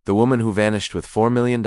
The woman who vanished with $4 million,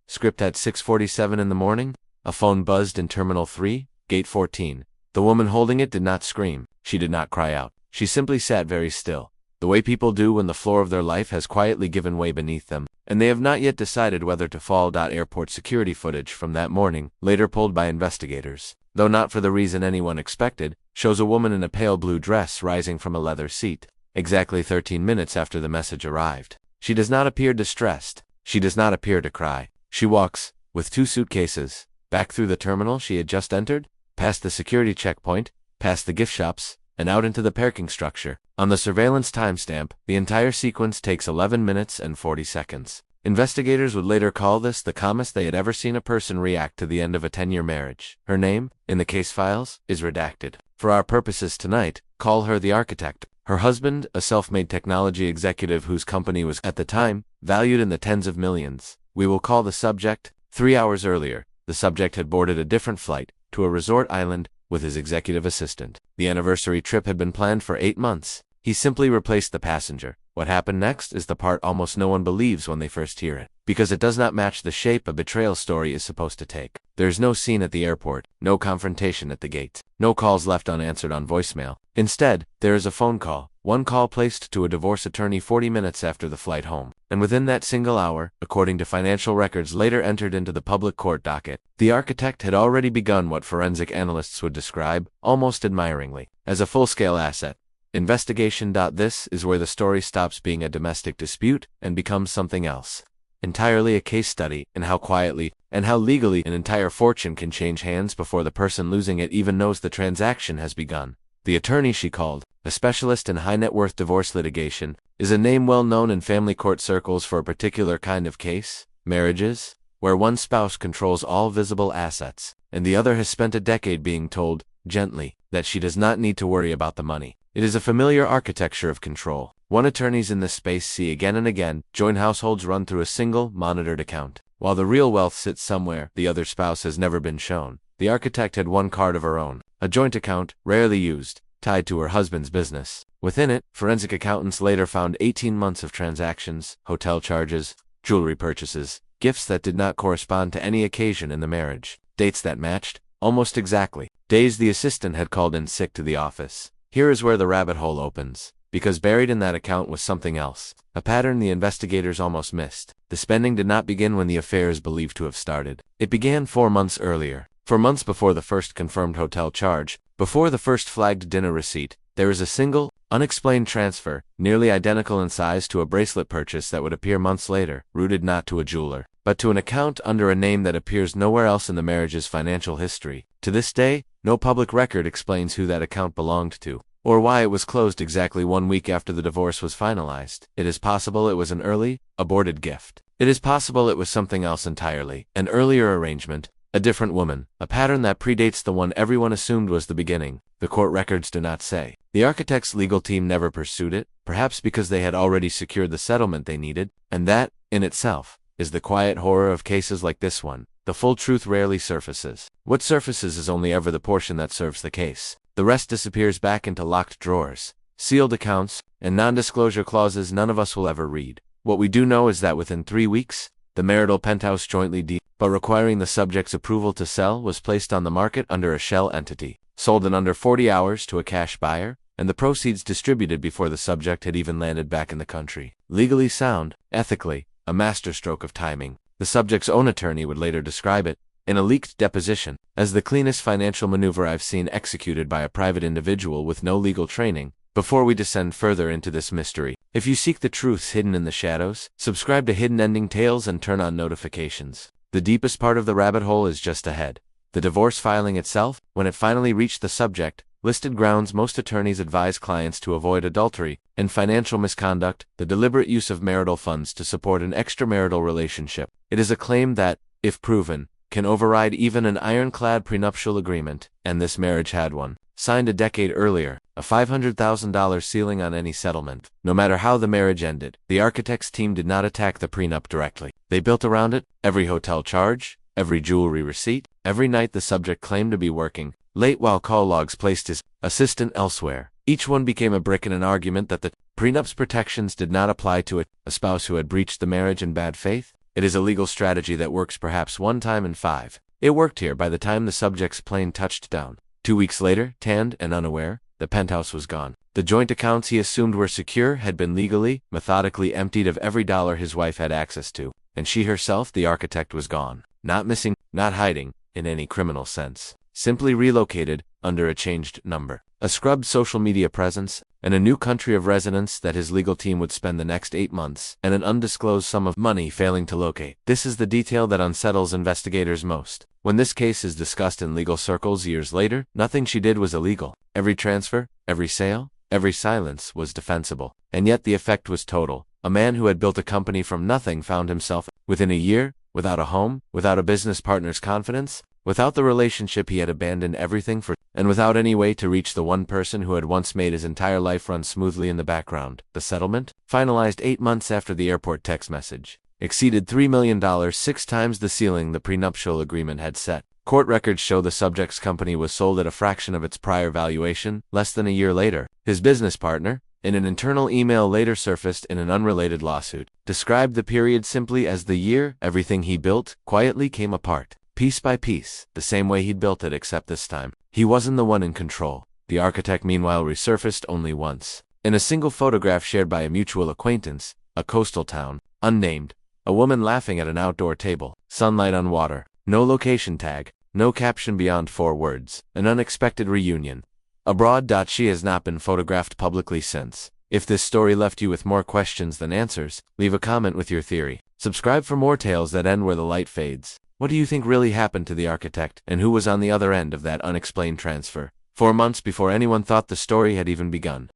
script at 6:47 in the morning, a phone buzzed in Terminal 3, Gate 14. The woman holding it did not scream. She did not cry out. She simply sat very still, the way people do when the floor of their life has quietly given way beneath them, and they have not yet decided whether to fall. Airport security footage from that morning, later pulled by investigators, though not for the reason anyone expected, shows a woman in a pale blue dress rising from a leather seat, exactly 13 minutes after the message arrived. She does not appear distressed. She does not appear to cry. She walks, with 2 suitcases, back through the terminal she had just entered, past the security checkpoint, past the gift shops, and out into the parking structure. On the surveillance timestamp, the entire sequence takes 11 minutes and 40 seconds. Investigators would later call this the calmest they had ever seen a person react to the end of a 10-year marriage. Her name, in the case files, is redacted. For our purposes tonight, call her the architect. Her husband, a self-made technology executive whose company was, at the time, valued in the tens of millions. We will call the subject. 3 hours earlier, the subject had boarded a different flight, to a resort island, with his executive assistant. The anniversary trip had been planned for 8 months. He simply replaced the passenger. What happened next is the part almost no one believes when they first hear it, because it does not match the shape a betrayal story is supposed to take. There is no scene at the airport, no confrontation at the gate, no calls left unanswered on voicemail. Instead, there is a phone call, one call placed to a divorce attorney 40 minutes after the flight home. And within that single hour, according to financial records later entered into the public court docket, the architect had already begun what forensic analysts would describe, almost admiringly, as a full-scale asset. Investigation. This is where the story stops being a domestic dispute and becomes something else. Entirely a case study in how quietly and how legally an entire fortune can change hands before the person losing it even knows the transaction has begun. The attorney she called, a specialist in high-net-worth divorce litigation, is a name well known in family court circles for a particular kind of case, marriages, where one spouse controls all visible assets, and the other has spent a decade being told, gently, that she does not need to worry about the money. It is a familiar architecture of control. One attorneys in this space see again and again joint households run through a single, monitored account. While the real wealth sits somewhere the other spouse has never been shown, the architect had one card of her own, a joint account, rarely used, tied to her husband's business. Within it, forensic accountants later found 18 months of transactions, hotel charges, jewelry purchases, gifts that did not correspond to any occasion in the marriage, dates that matched, almost exactly, days the assistant had called in sick to the office. Here is where the rabbit hole opens, because buried in that account was something else, a pattern the investigators almost missed. The spending did not begin when the affair is believed to have started. It began 4 months earlier. 4 months before the first confirmed hotel charge, before the first flagged dinner receipt, there is a single, unexplained transfer, nearly identical in size to a bracelet purchase that would appear months later, routed not to a jeweler, but to an account under a name that appears nowhere else in the marriage's financial history. To this day, no public record explains who that account belonged to, or why it was closed exactly 1 week after the divorce was finalized. It is possible it was an early, aborted gift. It is possible it was something else entirely, an earlier arrangement, a different woman, a pattern that predates the one everyone assumed was the beginning. The court records do not say. The architect's legal team never pursued it, perhaps because they had already secured the settlement they needed, and that, in itself, is the quiet horror of cases like this one. The full truth rarely surfaces. What surfaces is only ever the portion that serves the case. The rest disappears back into locked drawers, sealed accounts, and non-disclosure clauses none of us will ever read. What we do know is that within 3 weeks, the marital penthouse jointly but requiring the subject's approval to sell was placed on the market under a shell entity, sold in under 40 hours to a cash buyer, and the proceeds distributed before the subject had even landed back in the country. Legally sound, ethically, a masterstroke of timing. The subject's own attorney would later describe it, in a leaked deposition, as the cleanest financial maneuver I've seen executed by a private individual with no legal training. Before we descend further into this mystery, if you seek the truths hidden in the shadows, subscribe to Hidden Ending Tales and turn on notifications. The deepest part of the rabbit hole is just ahead. The divorce filing itself, when it finally reached the subject, listed grounds most attorneys advise clients to avoid: adultery and financial misconduct, the deliberate use of marital funds to support an extramarital relationship. It is a claim that, if proven, can override even an ironclad prenuptial agreement, and this marriage had one, signed a decade earlier, a $500,000 ceiling on any settlement. No matter how the marriage ended, the architect's team did not attack the prenup directly. They built around it. Every hotel charge, every jewelry receipt, every night the subject claimed to be working late while call logs placed his assistant elsewhere, Each one became a brick in an argument that the prenup's protections did not apply to a spouse who had breached the marriage in bad faith. It is a legal strategy that works perhaps one time in five. It worked here by the time the subject's plane touched down. 2 weeks later, tanned and unaware, the penthouse was gone. The joint accounts he assumed were secure had been legally, methodically emptied of every dollar his wife had access to, and she herself, the architect, was gone. Not missing, not hiding, in any criminal sense. Simply relocated, under a changed number. A scrubbed social media presence, and a new country of residence that his legal team would spend the next 8 months, and an undisclosed sum of money failing to locate. This is the detail that unsettles investigators most. When this case is discussed in legal circles years later, nothing she did was illegal. Every transfer, every sale, every silence was defensible. And yet the effect was total. A man who had built a company from nothing found himself, within a year, without a home, without a business partner's confidence, without the relationship he had abandoned everything for, and without any way to reach the one person who had once made his entire life run smoothly in the background. The settlement, finalized 8 months after the airport text message, exceeded $3 million, 6 times the ceiling the prenuptial agreement had set. Court records show the subject's company was sold at a fraction of its prior valuation, less than a year later. His business partner, in an internal email later surfaced in an unrelated lawsuit, described the period simply as the year everything he built quietly came apart, piece by piece, the same way he'd built it, except this time he wasn't the one in control. The architect meanwhile resurfaced only once. In a single photograph shared by a mutual acquaintance, a coastal town, unnamed, a woman laughing at an outdoor table, sunlight on water, no location tag, no caption beyond 4 words, an unexpected reunion. Abroad. She has not been photographed publicly since. If this story left you with more questions than answers, leave a comment with your theory. Subscribe for more tales that end where the light fades. What do you think really happened to the architect, and who was on the other end of that unexplained transfer? 4 months before anyone thought the story had even begun.